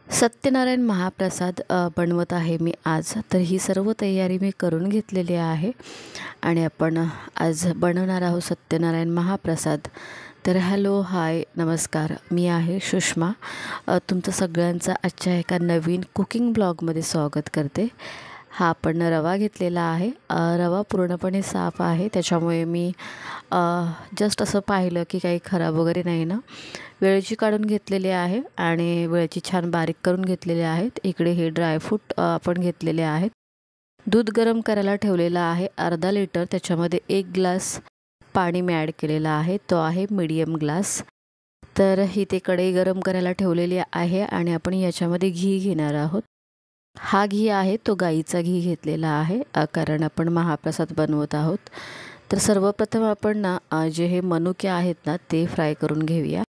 सत्यनारायण महाप्रसाद बनवत आहे मी आज. तर ही सर्व तयारी मी करून घेतलेली आहे आणि आपण आज बनवणार आहोत सत्यनारायण महाप्रसाद. तर हॅलो, हाय, नमस्कार. मी आहे सुषमा. तुमचं सगळ्यांचं आजच्या एका नवीन कुकिंग ब्लॉगमध्ये स्वागत करते. हा आपण रवा घेतलेला आहे. रवा पूर्णपणे साफ आहे, त्याच्यामुळे मी जस्ट असं पाहिलं की काही खराब वगैरे नाही ना. वेळची काढून घेतलेली आहे आणि वेळची छान बारीक करून घेतलेले आहेत. इकडे हे ड्रायफ्रूट आपण घेतलेले आहेत. दूध गरम करायला ठेवलेलं आहे अर्धा लिटर. त्याच्यामध्ये 1 ग्लास पाणी मी ॲड केलेलं आहे, तो आहे मीडियम ग्लास. तर ही ते कढई गरम करायला ठेवलेली आहे आणि आपण याच्यामध्ये घी घेणार आहोत. हा घी आहे तो गाईचा घी घेतलेला आहे, कारण आपण महाप्रसाद बनवत आहोत. तर सर्वप्रथम आपण ना जे हे मनुके आहेत ना ते फ्राय करून घेऊया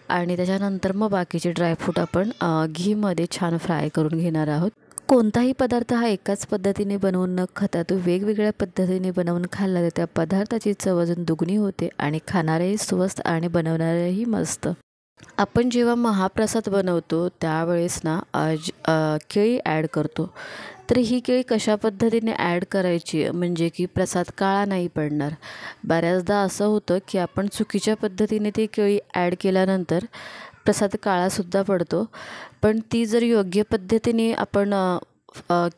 आणि त्याच्यानंतर मग बाकीचे ड्रायफ्रूट आपण घीमध्ये छान फ्राय करून घेणार आहोत. कोणताही पदार्थ हा एकाच पद्धतीने बनवून न खाता तो वेगवेगळ्या पद्धतीने बनवून खाल्ला तर त्या पदार्थाची चव अजून दुगणी होते आणि खाणारेही स्वस्त आणि बनवणारेही मस्त. आपण जेव्हा महाप्रसाद बनवतो त्यावेळेस ना केळी ॲड करतो. तर ही केळी कशा पद्धतीने ॲड करायची म्हणजे की प्रसाद काळा नाही पडणार. बऱ्याचदा असं होतं की आपण चुकीच्या पद्धतीने ती केळी ॲड केल्यानंतर प्रसाद काळासुद्धा पडतो. पण ती जर योग्य पद्धतीने आपण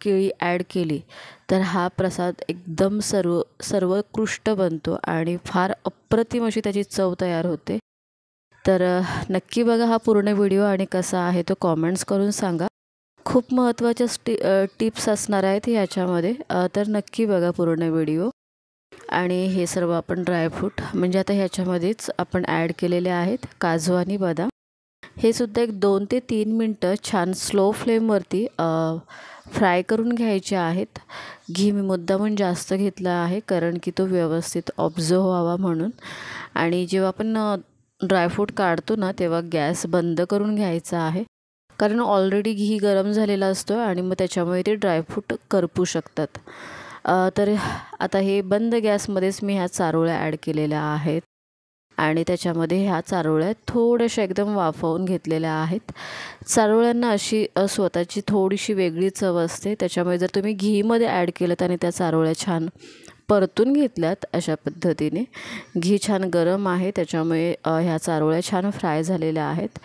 केळी ॲड केली तर हा प्रसाद एकदम सर्वोत्कृष्ट बनतो आणि फार अप्रतिम अशी त्याची चव तयार होते. तर नक्की बघा हा पूर्ण व्हिडिओ आणि कसा आहे तो कॉमेंट्स करून सांगा. खूप महत्त्वाच्या टिप्स असणार आहेत ह्याच्यामध्ये, तर नक्की बघा पूर्ण व्हिडिओ. आणि हे सर्व आपण ड्रायफ्रूट म्हणजे आता ह्याच्यामध्येच आपण ॲड केलेले आहेत काजू आणि बदाम. हे सुद्धा एक 2 ते 3 मिनटं छान स्लो फ्लेमवरती फ्राय करून घ्यायचे आहेत. घी मी मुद्दामून जास्त घेतला आहे कारण की तो व्यवस्थित ऑब्झर्व व्हावा म्हणून. आणि जेव्हा आपण ड्रायफ्रूट काढतो ना तेव्हा गॅस बंद करून घ्यायचा आहे, कारण ऑलरेडी घी गरम झालेला असतो आणि मग त्याच्यामुळे ते ड्रायफ्रूट करपू शकतात. तर आता हे बंद गॅसमध्येच मी ह्या चारोळ्या ॲड केलेल्या आहेत आणि त्याच्यामध्ये ह्या चारोळ्या थोड्याशा एकदम वाफवून घेतलेल्या आहेत. चारोळ्यांना अशी स्वतःची थोडीशी वेगळी चव असते, त्याच्यामुळे जर तुम्ही घीमध्ये ॲड केलं आणि त्या चारोळ्या छान परतून घेतल्यात अशा पद्धतीने. घी छान गरम आहे त्याच्यामुळे ह्या चारोळ्या छान फ्राय झालेल्या आहेत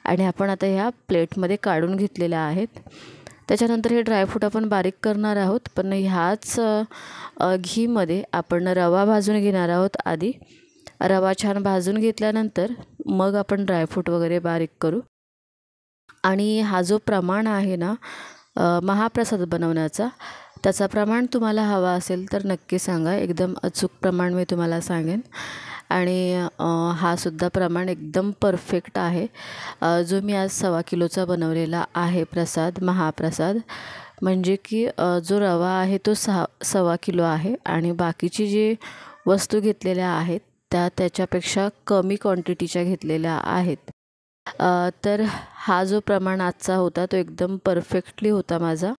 आणि आपण आता ह्या प्लेटमध्ये काढून घेतलेल्या आहेत. त्याच्यानंतर हे ड्रायफ्रूट आपण बारीक करणार आहोत, पण ह्याच घीमध्ये आपण रवा भाजून घेणार आहोत. आधी रवा छान भाजून घेतल्यानंतर मग आपण ड्रायफ्रूट वगैरे बारीक करू. आणि हा जो प्रमाण आहे ना महाप्रसाद बनवण्याचा, त्याचा प्रमाण तुम्हाला हवा असेल तर नक्की सांगा. एकदम अचूक प्रमाण मी तुम्हाला सांगेन. आणि हा सुद्धा प्रमाण एकदम परफेक्ट आहे. जो मी आज 1.25 किलोचा बनवलेला आहे प्रसाद, महाप्रसाद. म्हणजे की जो रवा आहे तो 1.25 किलो आहे आणि बाकीची जी वस्तू घेतलेल्या आहेत त्याच्यापेक्षा कमी क्वांटिटीच्या घेतलेल्या आहेत. तर हा जो प्रमाण आजचा होता तो एकदम परफेक्टली होता माझा.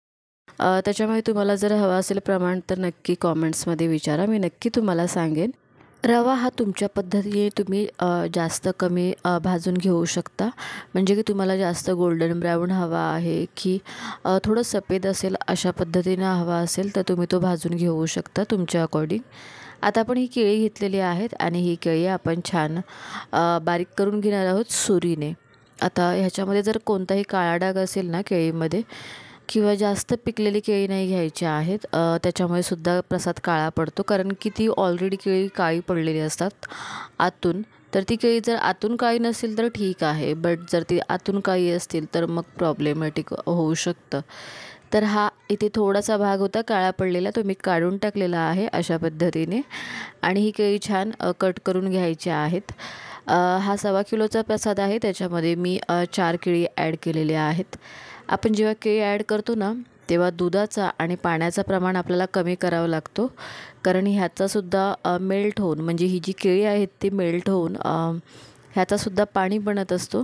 त्याच्यामुळे तुम्हाला जर हवा असेल प्रमाण तर नक्की कॉमेंट्समध्ये विचारा, मी नक्की तुम्हाला सांगेन. रवा हा तुमच्या पद्धतीने तुम्ही जास्त कमी भाजून घेऊ शकता. म्हणजे की तुम्हाला जास्त गोल्डन ब्राऊन हवा आहे की थोडं सफेद असेल अशा पद्धतीनं हवा असेल तर तुम्ही तो भाजून घेऊ शकता तुमच्या अकॉर्डिंग. आता आपण ही केळी घेतलेली आहेत आणि ही केळी आपण छान बारीक करून घेणार आहोत सुरीने. आता ह्याच्यामध्ये जर कोणताही काळा डाग असेल ना केळीमध्ये किंवा जास्त पिकलेली केळी नाही घ्यायची आहेत, त्याच्यामुळे सुद्धा प्रसाद काळा पडतो. कारण की ती ऑलरेडी केळी काळी पडलेली असतात आतून. तर ती केळी जर आतून काळी नसेल तर ठीक आहे, बट जर ती आतून काळी असतील तर मग प्रॉब्लेमॅटिक होऊ शकतं. तर हा इथे थोडासा भाग होता काळा पडलेला, तो मी काढून टाकलेला आहे अशा पद्धतीने. आणि ही केळी छान कट करून घ्यायची आहेत. हा 1.25 किलोचा प्रसाद आहे, त्याच्यामध्ये मी 4 केळी ॲड केलेले आहेत. आपण जेव्हा केळी ॲड करतो ना तेव्हा दुधाचा आणि पाण्याचा प्रमाण आपल्याला कमी करावा लागतो, कारण ह्याचासुद्धा मेल्ट होऊन म्हणजे ही जी केळी आहेत ती मेल्ट होऊन ह्याचासुद्धा पाणी बनत असतो.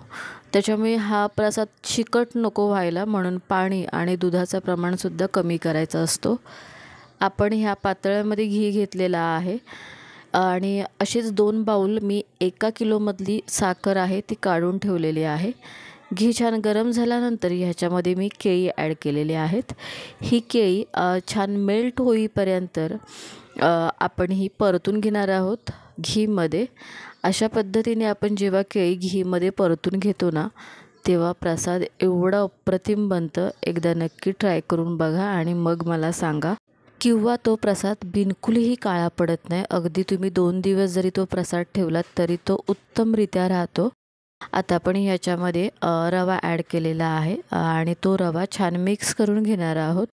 त्याच्यामुळे हा प्रसाद चिकट नको व्हायला म्हणून पाणी आणि दुधाचं प्रमाणसुद्धा कमी करायचा असतो. आपण ह्या पातळ्यामध्ये घी घेतलेला आहे आणि असेच 2 बाऊल मी 1 किलोमधली साखर आहे ती काढून ठेवलेली आहे. घी छान गरम झाल्यानंतर ह्याच्यामध्ये मी केळी ॲड केलेली आहेत। ही केळी छान मेल्ट होईपर्यंत आपण ही परतून घेणार आहोत घीमध्ये। अशा पद्धतीने आपण जेव्हा केळी घीमध्ये परतून घेतो ना, तेव्हा प्रसाद एवढं अप्रतिम बनतं। एकदा नक्की ट्राय करून बघा आणि मग मला सांगा। किंवा तो प्रसाद बिलकुलही काळा पडत नाही। अगदी तुम्ही 2 दिवस जरी तो प्रसाद ठेवलात तरी तो उत्तमरित्या राहतो। आता आपण ह्याच्यामध्ये रवा ॲड केलेला आहे आणि तो रवा छान मिक्स करून घेणार आहोत।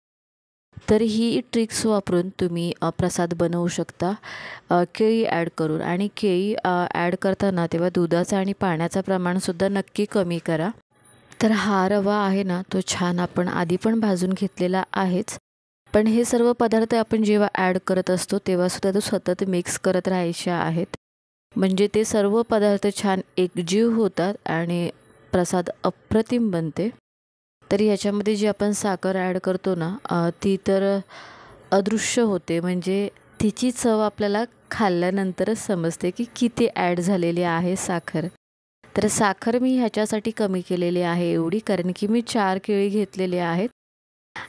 तर ही ट्रिक्स वापरून तुम्ही प्रसाद बनवू शकता केळी ॲड करून। आणि केळी ॲड करताना तेव्हा दुधाचं आणि पाण्याचं प्रमाणसुद्धा नक्की कमी करा। तर हा रवा आहे ना, तो छान आपण आधी पण भाजून घेतलेला आहेच, पण हे सर्व पदार्थ आपण जेव्हा ॲड करत असतो तेव्हासुद्धा तो सतत मिक्स करत राहायचे आहेत, म्हणजे ते सर्व पदार्थ छान एकजीव होतात आणि प्रसाद अप्रतिम बनते। तर याच्यामध्ये जी आपण साखर ॲड करतो ना, ती तर अदृश्य होते, म्हणजे तिची चव आपल्याला खाल्ल्यानंतरच समजते की किती ॲड झालेली आहे साखर। तर साखर मी ह्याच्यासाठी कमी केलेली आहे एवढी, कारण की मी 4 केळी घेतलेली आहेत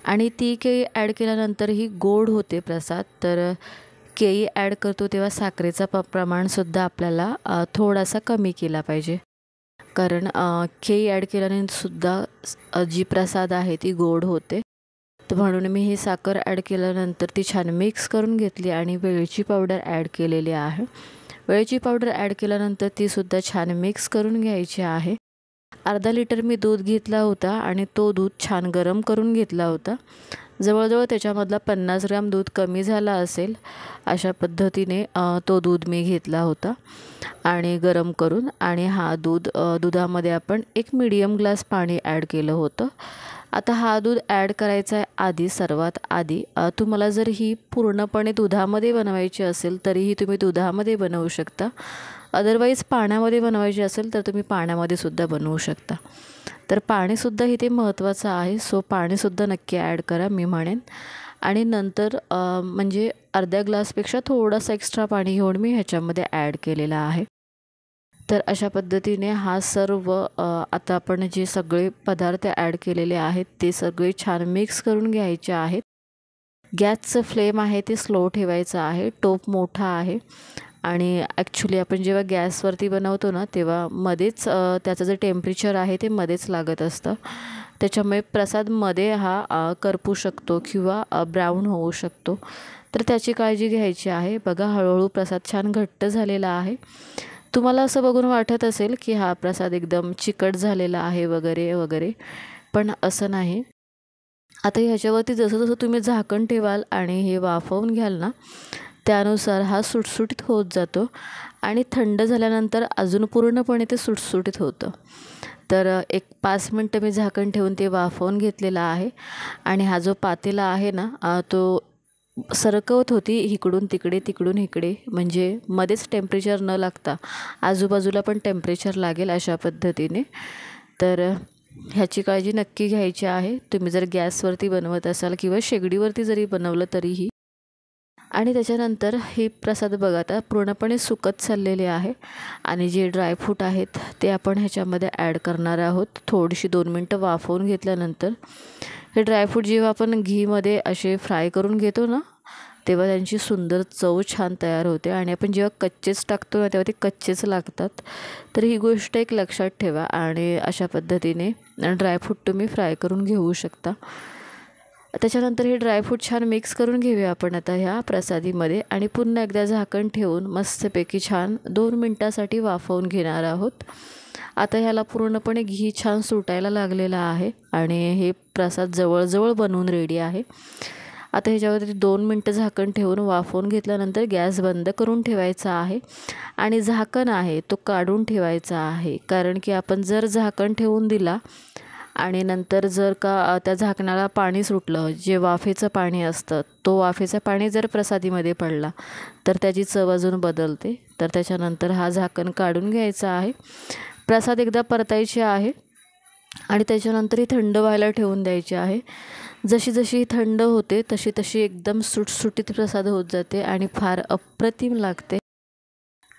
आणि ती केळी ॲड केल्यानंतर ही गोड होते प्रसाद। तर केळी ॲड करतो तेव्हा साखरेचा प्रमाणसुद्धा आपल्याला थोडासा कमी केला पाहिजे, कारण केळी ॲड केल्याने सुद्धा जी प्रसाद आहे ती गोड होते। तर म्हणून मी ही साखर ॲड केल्यानंतर ती छान मिक्स करून घेतली आणि वेलची पावडर ॲड केलेली आहे। वेलची पावडर ॲड केल्यानंतर तीसुद्धा छान मिक्स करून घ्यायची आहे। अर्धा लिटर मी दूध घेतला होता आणि तो दूध छान गरम करून घेतला होता। जवळजवळ त्याच्यामधला 50 ग्रॅम दूध कमी झाला असेल, अशा पद्धतीने तो दूध मी घेतला होता आणि गरम करून। आणि हा दुधामध्ये आपण 1 मीडियम ग्लास पाणी ॲड केलं होतं। आता हा दूध ॲड करायचा आहे आधी, सर्वात आधी तुम्हाला जर ही पूर्णपणे दुधामध्ये बनवायची असेल तरीही तुम्ही दुधामध्ये बनवू शकता, अदरवाईज पाण्यामध्ये बनवायची असेल तर तुम्ही पाण्यामध्ये सुद्धा बनवू शकता। तर पाणीसुद्धा इथे महत्त्वाचं आहे, सो पाणीसुद्धा नक्की ॲड करा मी म्हणेन। आणि नंतर म्हणजे अर्ध्या ग्लासपेक्षा थोडासा एक्स्ट्रा पाणी घेऊन मी ह्याच्यामध्ये ॲड केलेला आहे। तर अशा पद्धतीने हा सर्व आता आपण जे सगळे पदार्थ ॲड केलेले आहेत ते सगळे छान मिक्स करून घ्यायचे आहेत। गॅसचं फ्लेम आहे ते स्लो ठेवायचं आहे, टोप मोठा आहे। आणि ॲक्च्युली आपण जेव्हा गॅसवरती बनवतो ना, तेव्हा मध्येच त्याचं जे टेम्परेचर आहे ते मध्येच लागत असतं, त्याच्यामुळे प्रसाद मध्ये हा करपू शकतो किंवा ब्राऊन होऊ शकतो। तर त्याची काळजी घ्यायची आहे। बघा हळूहळू प्रसाद छान घट्ट झालेला आहे। तुम्हाला असं बघून वाटत असेल की हा प्रसाद एकदम चिकट झालेला आहे वगैरे वगैरे, पण असं नाही। आता ह्याच्यावरती जसं जसं तुम्ही झाकण ठेवाल आणि हे वाफवून घ्याल ना, त्यानुसार हा सुटसुटीत होत जातो आणि थंड झाल्यानंतर अजून पूर्णपणे ते सुटसुटीत होतं। तर एक 5 मिनटं मी झाकण ठेवून ते वाफवून घेतलेलं आहे आणि हा जो पातेला आहे ना, तो सरकवत होती इकडून तिकडे तिकडून इकडे, म्हणजे मध्येच टेम्परेचर न लागता आजूबाजूला पण टेम्परेचर लागेल अशा पद्धतीने। तर ह्याची काळजी नक्की घ्यायची आहे तुम्ही जर गॅसवरती बनवत असाल किंवा शेगडीवरती जरी बनवलं तरीही। आणि त्याच्यानंतर हे प्रसाद बघा आता पूर्णपणे सुकत चाललेले आहे आणि जे ड्रायफ्रूट आहेत ते आपण ह्याच्यामध्ये ॲड करणार आहोत। थोडीशी 2 मिनटं वाफवून घेतल्यानंतर हे ड्रायफ्रूट जेव्हा आपण घीमध्ये असे फ्राय करून घेतो ना, तेव्हा त्यांची सुंदर चव छान तयार होते आणि आपण जेव्हा कच्चेच टाकतो ना तेव्हा ते कच्चेच लागतात। तर ही गोष्ट एक लक्षात ठेवा आणि अशा पद्धतीने ड्रायफ्रूट तुम्ही फ्राय करून घेऊ शकता। त्याच्यानंतर हे ड्रायफ्रूट छान मिक्स करून घेऊया आपण आता ह्या प्रसादीमध्ये आणि पुन्हा एकदा झाकण ठेवून मस्तपैकी छान 2 मिनटासाठी वाफवून घेणार आहोत। आता ह्याला पूर्णपणे घी छान सुटायला लागलेला आहे आणि हे प्रसाद जवळजवळ बनवून रेडी आहे। आता ह्याच्यावरती 2 मिनटं झाकण ठेवून वाफवून घेतल्यानंतर गॅस बंद करून ठेवायचा आहे आणि झाकण आहे तो काढून ठेवायचा आहे, कारण की आपण जर झाकण ठेवून दिला आणि नंतर जर का त्या झाकणाला पाणी सुटलं, जे वाफेचं पाणी असतं, तो वाफेचं पाणी जर प्रसादीमध्ये पडला तर त्याची चव अजून बदलते। तर त्याच्यानंतर हा झाकण काढून घ्यायचा आहे, प्रसाद एकदा परतायचे आहे आणि त्याच्यानंतर ही थंड व्हायला ठेवून द्यायची आहे। जशी जशी थंड होते तशी तशी एकदम सुटसुटीत प्रसाद होत जाते आणि फार अप्रतिम लागते।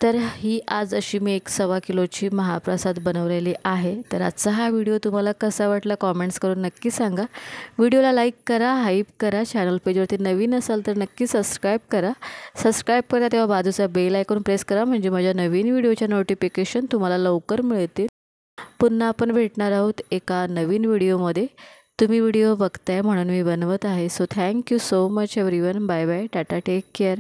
तर ही आज अशी मी 1 किलोची महाप्रसाद बनवलेली आहे। तर आजचा हा व्हिडिओ तुम्हाला कसा वाटला कॉमेंट्स करून नक्की सांगा। व्हिडिओला लाईक करा, हाईप करा, चॅनल पेजवरती नवीन असाल तर नक्की सबस्क्राईब करा। सबस्क्राईब करा तेव्हा बाजूचा बेल आयकॉन प्रेस करा म्हणजे माझ्या नवीन व्हिडिओच्या नोटिफिकेशन तुम्हाला लवकर मिळतील। पुन्हा आपण भेटणार आहोत एका नवीन व्हिडिओमध्ये। तुम्ही व्हिडिओ बघताय म्हणून मी बनवत आहे। So thank you so much everyone. Bye bye, tata, take care.